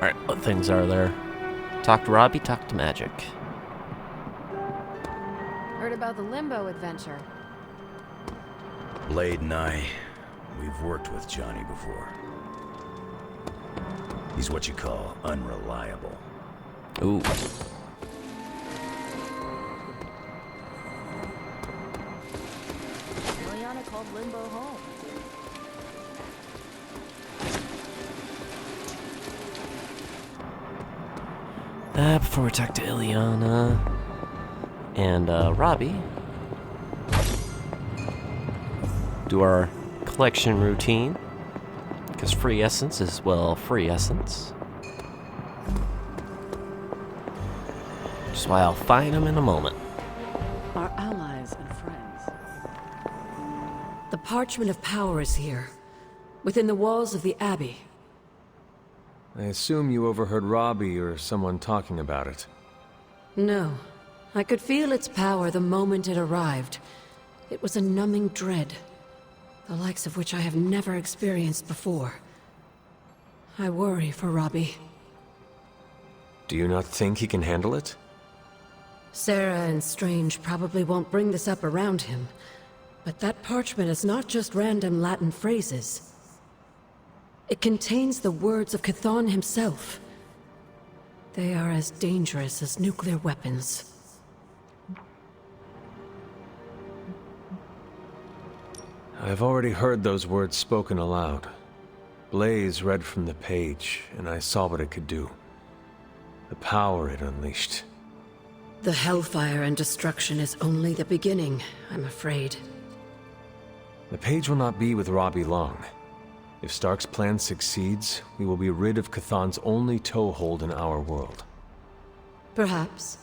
Alright, what things are there? Talk to Robbie, talk to Magic. Heard about the Limbo adventure. Blade and I, we've worked with Johnny before. He's what you call unreliable. Ooh. Liliana called Limbo home. Before we talk to Ileana and Robbie, do our collection routine, because free essence is, well, free essence. Which is why I'll find them in a moment. Our allies and friends. The Parchment of Power is here, within the walls of the Abbey. I assume you overheard Robbie or someone talking about it. No. I could feel its power the moment it arrived. It was a numbing dread, the likes of which I have never experienced before. I worry for Robbie. Do you not think he can handle it? Sarah and Strange probably won't bring this up around him, but that parchment is not just random Latin phrases. It contains the words of Chthon himself. They are as dangerous as nuclear weapons. I've already heard those words spoken aloud. Blaze read from the page, and I saw what it could do. The power it unleashed. The hellfire and destruction is only the beginning, I'm afraid. The page will not be with Robbie long. If Stark's plan succeeds, we will be rid of Chthon's only toehold in our world. Perhaps.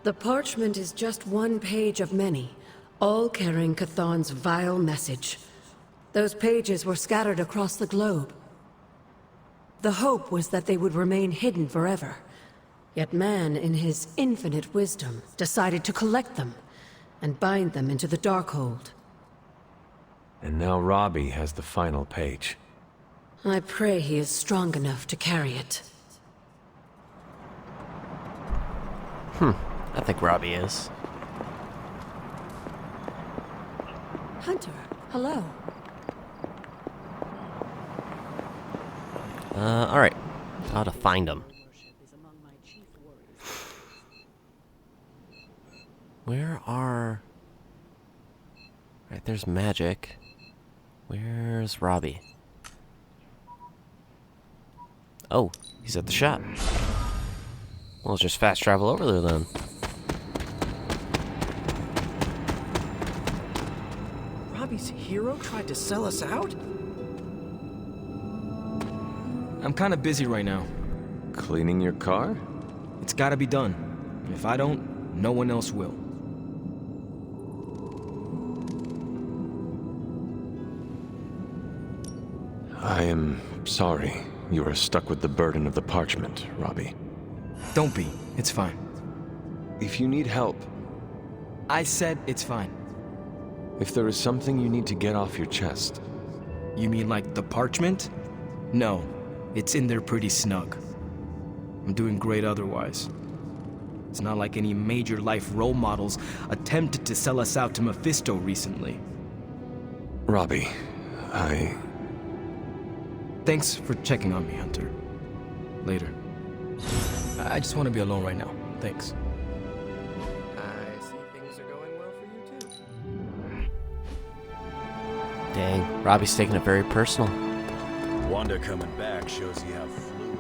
The parchment is just one page of many, all carrying Chthon's vile message. Those pages were scattered across the globe. The hope was that they would remain hidden forever. Yet man, in his infinite wisdom, decided to collect them and bind them into the Darkhold. And now Robbie has the final page. I pray he is strong enough to carry it. I think Robbie is. Hunter, hello. Alright. How to find him. Where are... Right, there's Magic. Where's Robbie? Oh, he's at the shop. Well, let's just fast travel over there then. Robbie's hero tried to sell us out? I'm kinda busy right now. Cleaning your car? It's gotta be done. If I don't, no one else will. I am sorry you are stuck with the burden of the parchment, Robbie. Don't be. It's fine. If you need help, I said it's fine. if there is something you need to get off your chest, You mean like the parchment? No, it's in there pretty snug. I'm doing great otherwise. It's not like any major life role models attempted to sell us out to Mephisto recently. Robbie, Thanks for checking on me, Hunter. Later. I just want to be alone right now. Thanks. I see things are going well for you too. Dang, Robbie's taking it very personal. Wanda coming back shows you how fluid.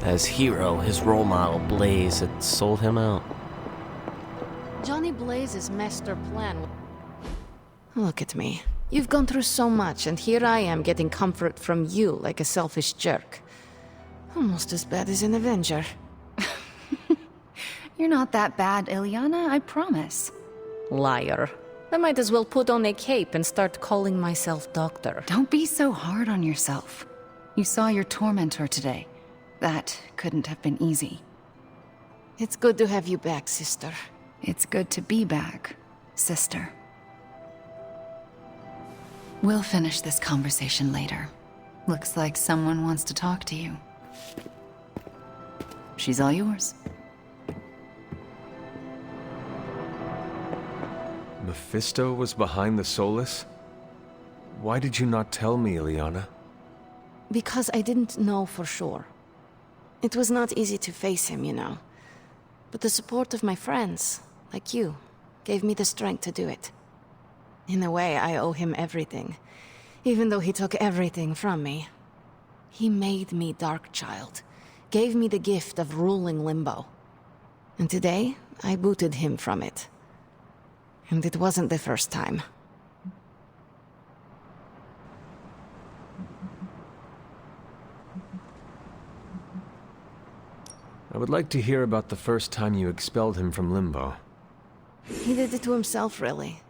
As hero, his role model, Blaze, had sold him out. Johnny Blaze's master plan. Look at me. You've gone through so much, and here I am getting comfort from you like a selfish jerk. Almost as bad as an Avenger. You're not that bad, Ileana, I promise. Liar. I might as well put on a cape and start calling myself Doctor. Don't be so hard on yourself. You saw your tormentor today. That couldn't have been easy. It's good to have you back, sister. It's good to be back, sister. We'll finish this conversation later. Looks like someone wants to talk to you. She's all yours. Mephisto was behind the Solus? Why did you not tell me, Ileana? Because I didn't know for sure. It was not easy to face him, you know. But the support of my friends, like you, gave me the strength to do it. In a way, I owe him everything, even though he took everything from me. He made me Darkchild, gave me the gift of ruling Limbo. And today, I booted him from it. And it wasn't the first time. I would like to hear about the first time you expelled him from Limbo. He did it to himself, really.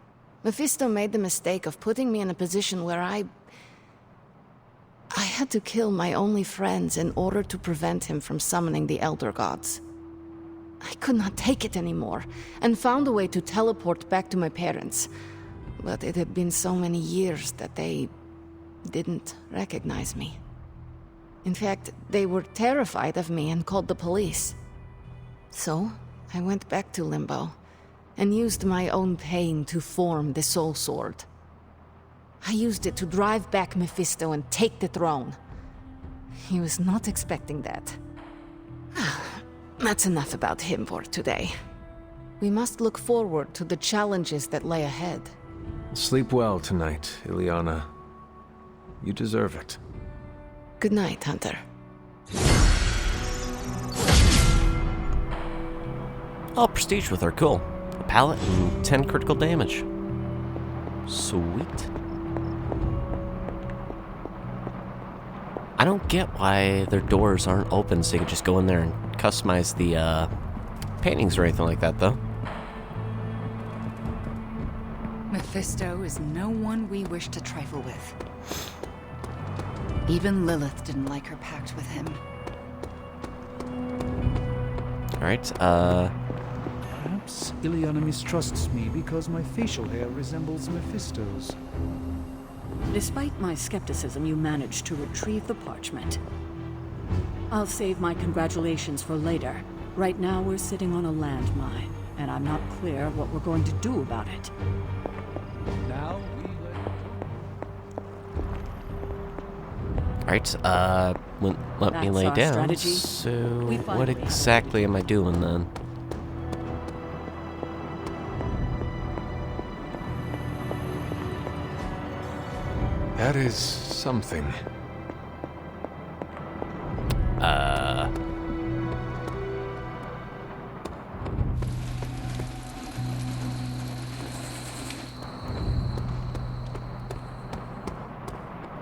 Mephisto made the mistake of putting me in a position where I had to kill my only friends in order to prevent him from summoning the Elder Gods. I could not take it anymore, and found a way to teleport back to my parents. But it had been so many years that they didn't recognize me. In fact, they were terrified of me and called the police. So, I went back to Limbo, and used my own pain to form the Soul Sword. I used it to drive back Mephisto and take the throne. He was not expecting that. That's enough about him for today. We must look forward to the challenges that lay ahead. Sleep well tonight, Ileana. You deserve it. Good night, Hunter. Oh, prestige with her, cool. A pallet and 10 critical damage. Sweet. I don't get why their doors aren't open so you can just go in there and customize the paintings or anything like that, though. Mephisto is no one we wish to trifle with. Even Lilith didn't like her pact with him. Alright, Perhaps Ileana mistrusts me because my facial hair resembles Mephisto's. Despite my skepticism, you managed to retrieve the parchment. I'll save my congratulations for later. Right now, we're sitting on a landmine, and I'm not clear what we're going to do about it. Now alright, let me That's lay our down. strategy. So, We what finally have exactly am I doing then? That is something.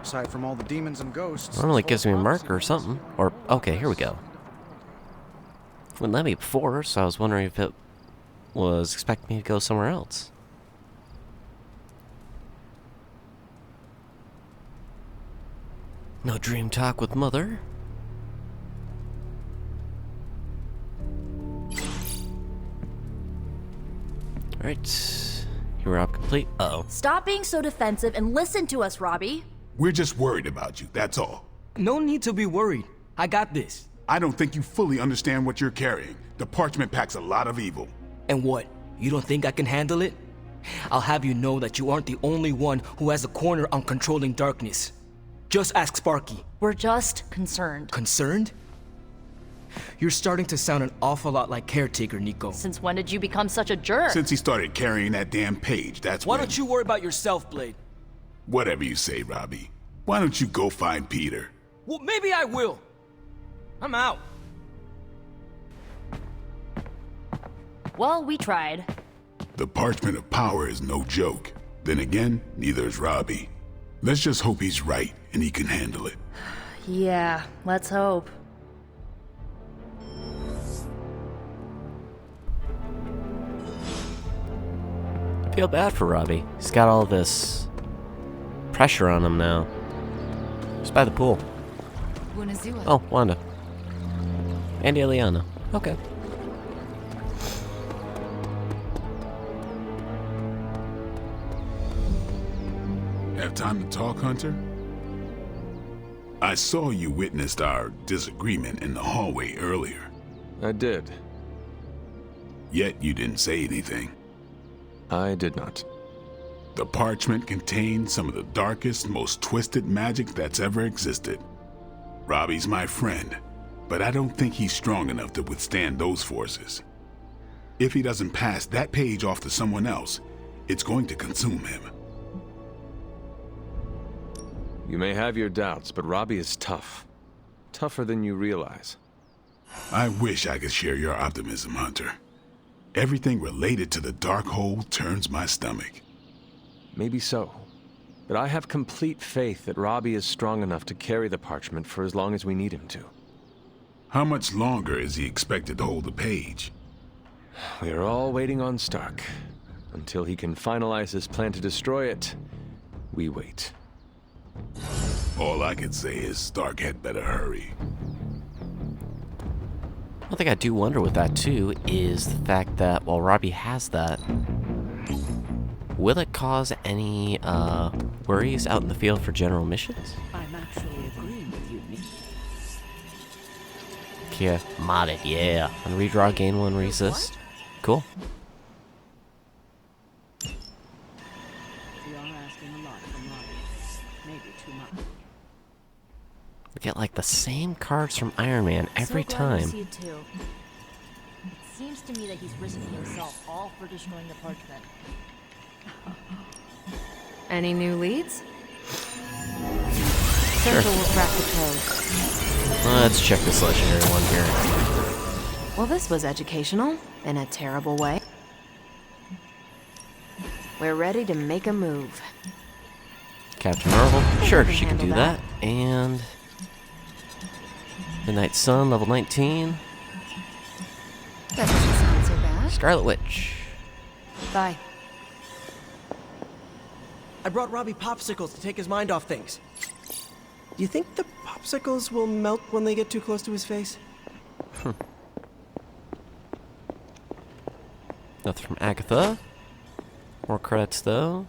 Aside from all the demons and ghosts. Normally it this gives me whole a prophecy marker or was- something. Or, okay, here we go. Wouldn't let me before, so I was wondering if it was expecting me to go somewhere else. No dream talk with mother. Alright. Here we're up complete. Uh-oh. Stop being so defensive and listen to us, Robbie. We're just worried about you, that's all. No need to be worried. I got this. I don't think you fully understand what you're carrying. The parchment packs a lot of evil. And what? You don't think I can handle it? I'll have you know that you aren't the only one who has a corner on controlling darkness. Just ask Sparky. We're just concerned. Concerned? You're starting to sound an awful lot like Caretaker, Nico. Since when did you become such a jerk? Since he started carrying that damn page, that's Why when... don't you worry about yourself, Blade? Whatever you say, Robbie. Why don't you go find Peter? Well, maybe I will. I'm out. Well, we tried. The parchment of power is no joke. Then again, neither is Robbie. Let's just hope he's right and he can handle it. Yeah, let's hope. I feel bad for Robbie. He's got all this pressure on him now. He's by the pool. Oh, Wanda. And Ileana. Okay. Have time to talk, Hunter? I saw you witnessed our disagreement in the hallway earlier. I did. Yet you didn't say anything. I did not. The parchment contains some of the darkest, most twisted magic that's ever existed. Robbie's my friend, but I don't think he's strong enough to withstand those forces. If he doesn't pass that page off to someone else, it's going to consume him. You may have your doubts, but Robbie is tough. Tougher than you realize. I wish I could share your optimism, Hunter. Everything related to the dark hole turns my stomach. Maybe so. But I have complete faith that Robbie is strong enough to carry the parchment for as long as we need him to. How much longer is he expected to hold the page? We are all waiting on Stark. Until he can finalize his plan to destroy it, we wait. All I can say is Stark had better hurry. One thing I do wonder with that too is the fact that while Robbie has that, will it cause any worries out in the field for general missions? I'm actually agreeing with you, Nick. Yeah, modded, yeah. And redraw, gain 1, resist. Cool. We are asking a lot from Robbie. Maybe too much. We get like the same cards from Iron Man every time. See it too. It seems to me that he's risking himself all for destroying the parchment. Any new leads? Sure. Central will crack the code. Let's check this legendary one here. Well, this was educational, in a terrible way. We're ready to make a move. Captain Marvel. Sure, can she can do handle that. And Midnight Sun, level 19. That doesn't sound so bad. Scarlet Witch. Bye. I brought Robbie popsicles to take his mind off things. Do you think the popsicles will melt when they get too close to his face? Nothing from Agatha. More credits though.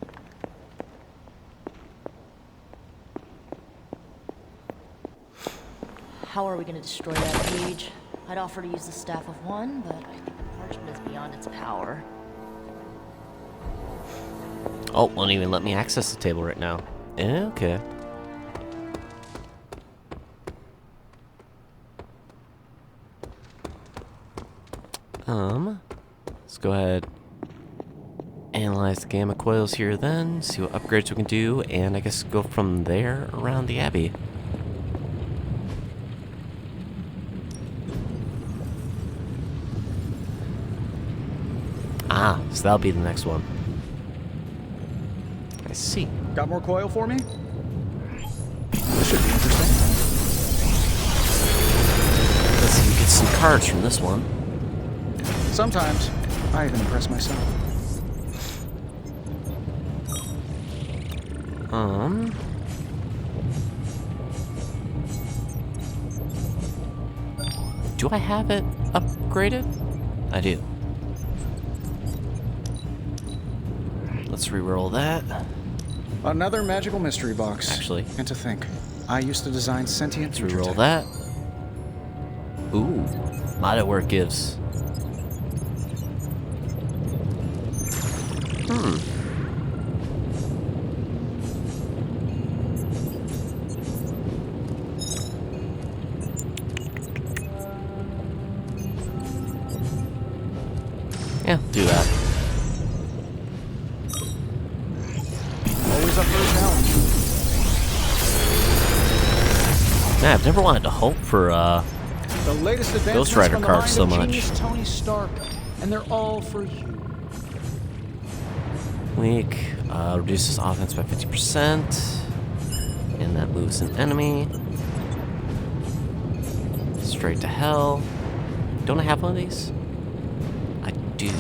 How are we going to destroy that page? I'd offer to use the Staff of One, but I think the parchment is beyond its power. Oh, won't even let me access the table right now. Okay. Let's go ahead. Analyze the gamma coils here then, see what upgrades we can do, and I guess go from there around the Abbey. Ah, so that'll be the next one. I see. Got more coil for me? This should be interesting. Let's see, we get some cards from this one. Sometimes, I even impress myself. Do I have it upgraded? I do. Let's re-roll that. Another magical mystery box. Actually. And to think, I used to design sentient Let's future re-roll tech. that. Ooh, mod it where it gives. Yeah, do that. Always up for a challenge. Man, I've never wanted to hope for The latest Ghost advancements Rider from the cards so mind of much. genius Tony Stark, and they're all for you. Weak. Reduces offense by 50%. And that moves an enemy. Straight to hell. Don't I have one of these? I do.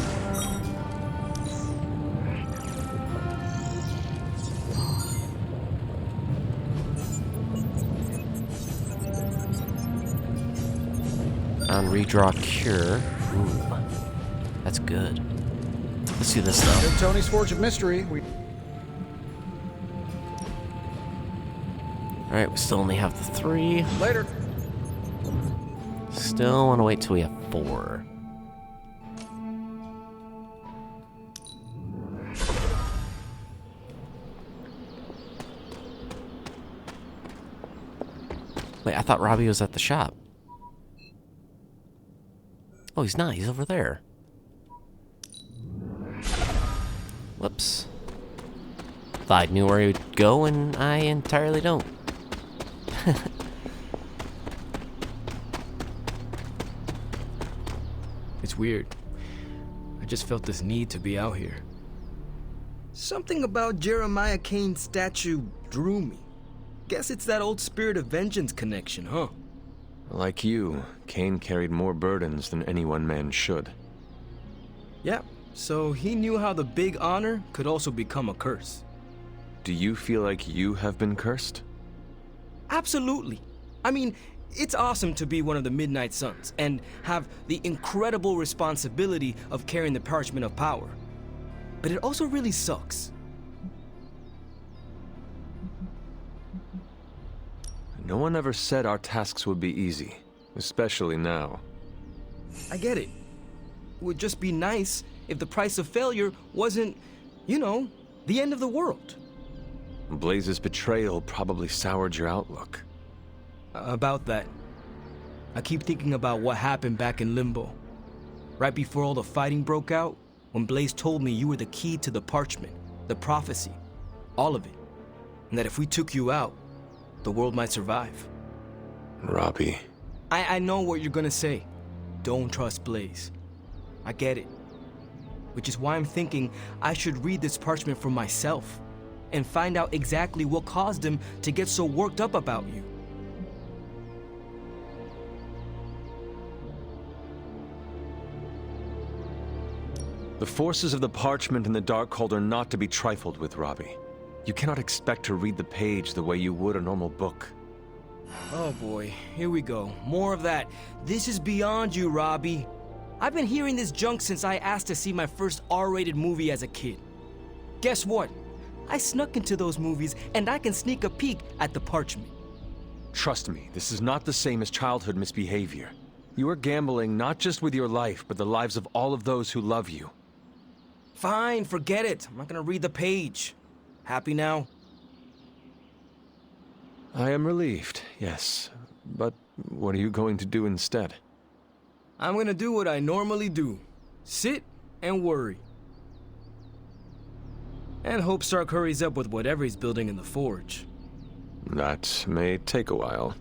On redraw cure. Ooh. That's good. Let's do this though. Good Tony's Forge of Mystery. Alright, we still only have the 3. Later. Still want to wait till we have 4. Wait, I thought Robbie was at the shop. Oh, he's not. He's over there. Whoops. Thought I knew where he would go, and I entirely don't. It's weird. I just felt this need to be out here. Something about Jeremiah Cain's statue drew me. Guess it's that old spirit of vengeance connection, huh? Like you, Cain carried more burdens than any one man should. Yeah, so he knew how the big honor could also become a curse. Do you feel like you have been cursed? Absolutely. I mean, it's awesome to be one of the Midnight Suns and have the incredible responsibility of carrying the parchment of power. But it also really sucks. No one ever said our tasks would be easy, especially now. I get it. It would just be nice if the price of failure wasn't, you know, the end of the world. Blaze's betrayal probably soured your outlook. About that. I keep thinking about what happened back in Limbo. Right before all the fighting broke out, when Blaze told me you were the key to the parchment, the prophecy, all of it. And that if we took you out, the world might survive. Robbie. I know what you're gonna say. Don't trust Blaze. I get it. Which is why I'm thinking I should read this parchment for myself and find out exactly what caused him to get so worked up about you. The forces of the parchment and the Darkhold are not to be trifled with, Robbie. You cannot expect to read the page the way you would a normal book. Oh boy, here we go. More of that. This is beyond you, Robbie. I've been hearing this junk since I asked to see my first R-rated movie as a kid. Guess what? I snuck into those movies, and I can sneak a peek at the parchment. Trust me, this is not the same as childhood misbehavior. You are gambling not just with your life, but the lives of all of those who love you. Fine, forget it. I'm not gonna read the page. Happy now? I am relieved, yes. But what are you going to do instead? I'm gonna do what I normally do. Sit and worry. And hope Stark hurries up with whatever he's building in the forge. That may take a while.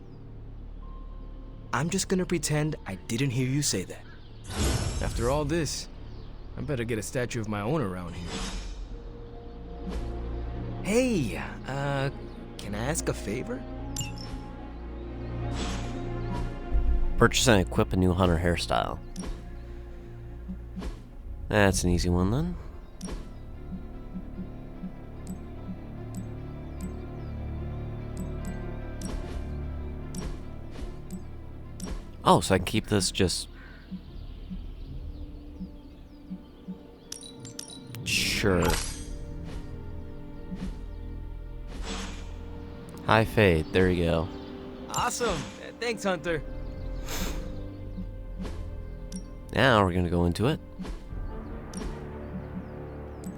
I'm just gonna pretend I didn't hear you say that. After all this, I better get a statue of my own around here. Hey, can I ask a favor? Purchase and equip a new hunter hairstyle. That's an easy one then. Oh, so I can keep this just... Sure. High fade, there you go. Awesome! Thanks, Hunter. Now we're gonna go into it.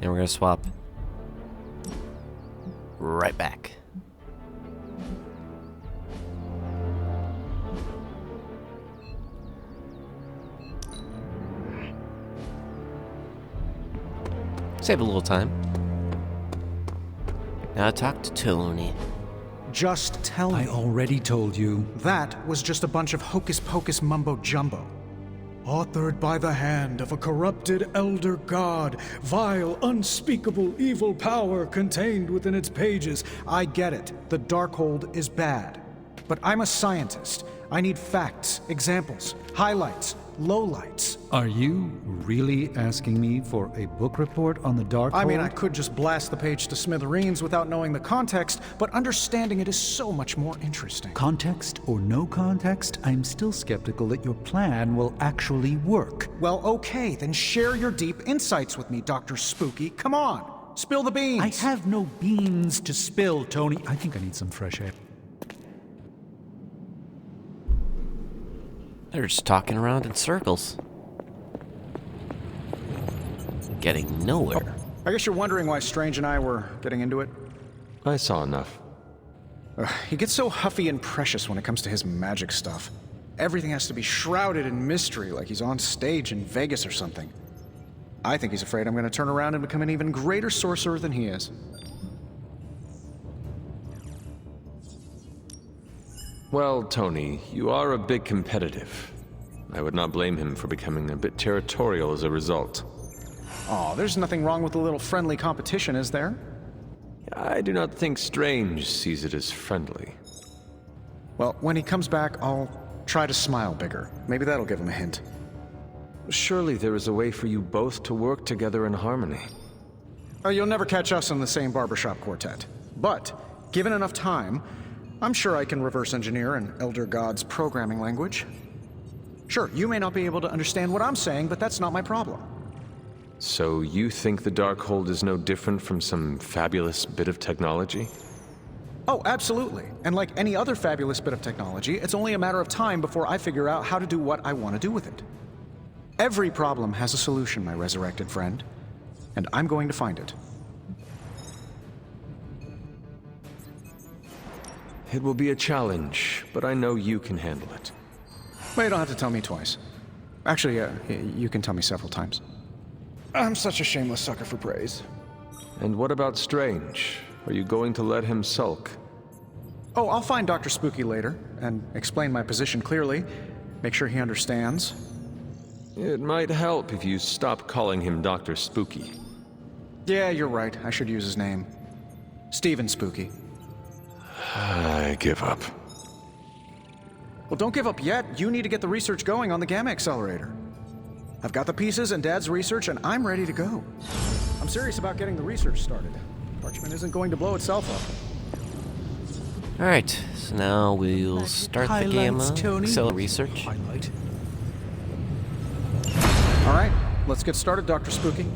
And we're gonna swap right back. Save a little time. Now talk to Tony. Just tell me. I already told you. That was just a bunch of hocus-pocus mumbo-jumbo. Authored by the hand of a corrupted elder god, vile, unspeakable evil power contained within its pages. I get it. The Darkhold is bad. But I'm a scientist. I need facts, examples, highlights, lowlights. Are you really asking me for a book report on the Darkhold? I mean, I could just blast the page to smithereens without knowing the context, but understanding it is so much more interesting. Context or no context, I'm still skeptical that your plan will actually work. Well, okay, then share your deep insights with me, Dr. Spooky. Come on, spill the beans. I have no beans to spill, Tony. I think I need some fresh air. They're just talking around in circles. Getting nowhere. I guess you're wondering why Strange and I were getting into it? I saw enough. He gets so huffy and precious when it comes to his magic stuff. Everything has to be shrouded in mystery, like he's on stage in Vegas or something. I think he's afraid I'm going to turn around and become an even greater sorcerer than he is. Well, Tony, you are a bit competitive. I would not blame him for becoming a bit territorial as a result. Aw, there's nothing wrong with a little friendly competition, is there? I do not think Strange sees it as friendly. Well, when he comes back, I'll try to smile bigger. Maybe that'll give him a hint. Surely there is a way for you both to work together in harmony. Oh, you'll never catch us in the same barbershop quartet. But, given enough time, I'm sure I can reverse engineer an Elder God's programming language. Sure, you may not be able to understand what I'm saying, but that's not my problem. So you think the Darkhold is no different from some fabulous bit of technology? Oh, absolutely. And like any other fabulous bit of technology, it's only a matter of time before I figure out how to do what I want to do with it. Every problem has a solution, my resurrected friend. And I'm going to find it. It will be a challenge, but I know you can handle it. Well, you don't have to tell me twice. Actually, you can tell me several times. I'm such a shameless sucker for praise. And what about Strange? Are you going to let him sulk? Oh, I'll find Dr. Spooky later, and explain my position clearly. Make sure he understands. It might help if you stop calling him Dr. Spooky. Yeah, you're right. I should use his name. Stephen Spooky. I give up. Well, don't give up yet. You need to get the research going on the Gamma Accelerator. I've got the pieces and Dad's research, and I'm ready to go. I'm serious about getting the research started. Parchment isn't going to blow itself up. Alright, so now we'll start the Gamma Accelerator research. Alright, let's get started, Dr. Spooky.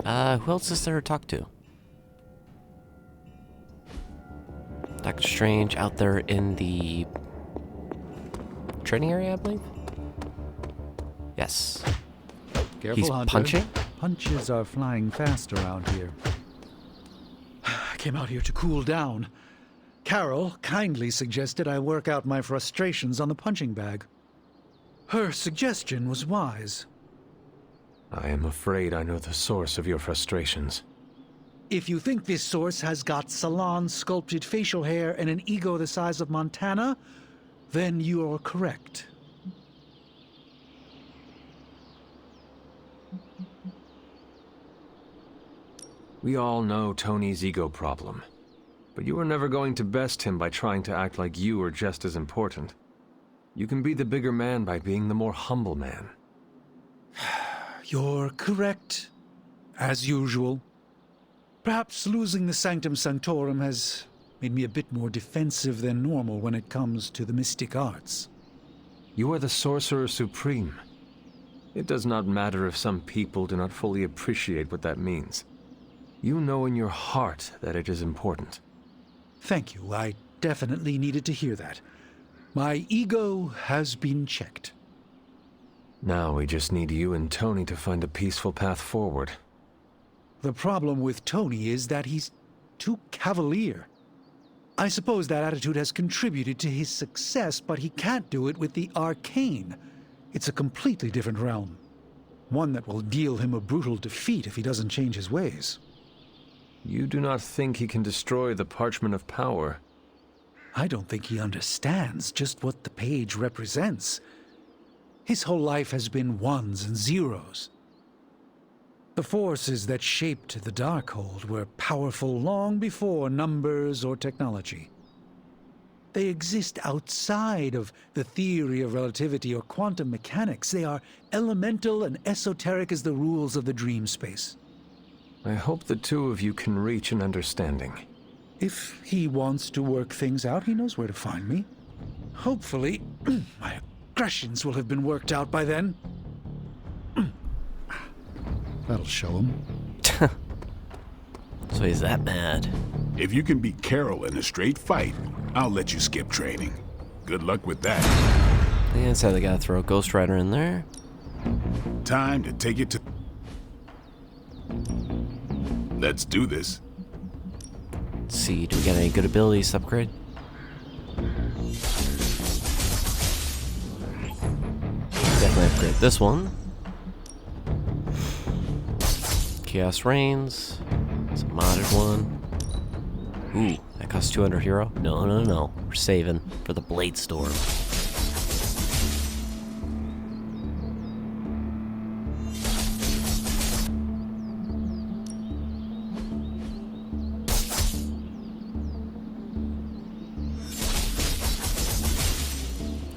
Who else is there to talk to? Doctor Strange out there in the training area, I believe? Yes. Careful, He's Hunter. punching? Punches are flying fast around here. I came out here to cool down. Carol kindly suggested I work out my frustrations on the punching bag. Her suggestion was wise. I am afraid I know the source of your frustrations. If you think this source has got salon-sculpted facial hair and an ego the size of Montana, then you are correct. We all know Tony's ego problem. But you are never going to best him by trying to act like you are just as important. You can be the bigger man by being the more humble man. You're correct, as usual. Perhaps losing the Sanctum Sanctorum has made me a bit more defensive than normal when it comes to the mystic arts. You are the Sorcerer Supreme. It does not matter if some people do not fully appreciate what that means. You know in your heart that it is important. Thank you. I definitely needed to hear that. My ego has been checked. Now we just need you and Tony to find a peaceful path forward. The problem with Tony is that he's too cavalier. I suppose that attitude has contributed to his success, but he can't do it with the arcane. It's a completely different realm. One that will deal him a brutal defeat if he doesn't change his ways. You do not think he can destroy the Parchment of Power? I don't think he understands just what the page represents. His whole life has been ones and zeros. The forces that shaped the Darkhold were powerful long before numbers or technology. They exist outside of the theory of relativity or quantum mechanics. They are elemental and esoteric as the rules of the dream space. I hope the two of you can reach an understanding. If he wants to work things out, he knows where to find me. Hopefully, my aggressions will have been worked out by then. That'll show him. So he's that mad. If you can beat Carol in a straight fight, I'll let you skip training. Good luck with that. And so they gotta throw a Ghost Rider in there. Time to take it to... Let's do this. Let's see, do we got any good abilities to upgrade? Definitely upgrade this one. Chaos Reigns. It's a modded one. Ooh, that costs 200 hero? No, no, no. We're saving for the Blade Storm.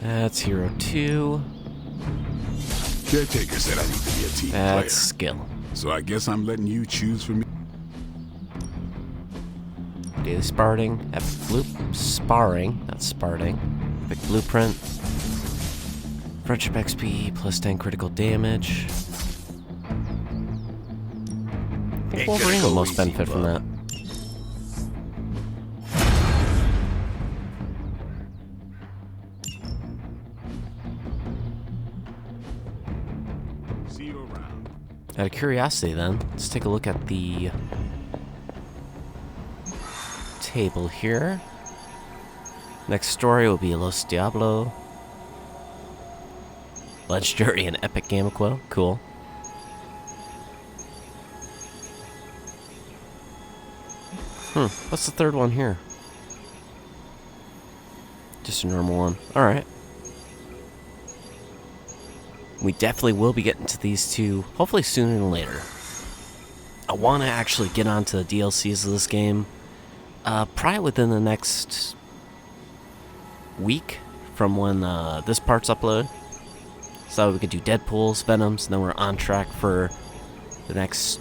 That's hero 2. Caretaker said I need to be a team player. That's skill. So I guess I'm letting you choose for me. Daily sparring, epic sparring, not sparring. Epic blueprint. Friendship XP plus 10 critical damage. I think Wolverine will most benefit from that. See you around. Out of curiosity then, let's take a look at the table here. Next story will be Los Diablo. Legendary and Epic Game of Quill. Cool. What's the third one here? Just a normal one. Alright. We definitely will be getting to these two, hopefully sooner than later. I want to actually get onto the DLCs of this game. Probably within the next week from when this part's uploaded. So we could do Deadpool's, Venom's, and then we're on track for the next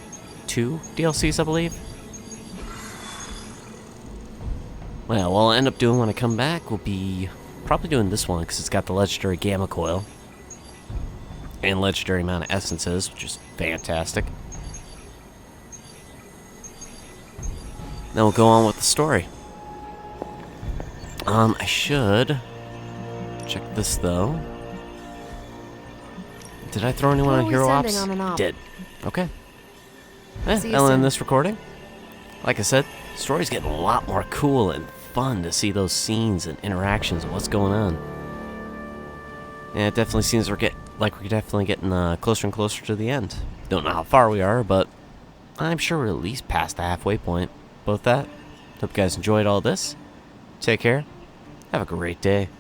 2 DLCs, I believe. Well, what I'll end up doing when I come back will be probably doing this one because it's got the legendary Gamma Coil and legendary amount of essences, which is fantastic. Then we'll go on with the story. I should check this though. Did I throw anyone on Hero Ops? Did. Okay. I'll end this recording. Like I said, the story's getting a lot more cool and fun to see those scenes and interactions and what's going on. And it definitely seems we're definitely getting closer and closer to the end. Don't know how far we are, but I'm sure we're at least past the halfway point. Both that. Hope you guys enjoyed all this. Take care. Have a great day.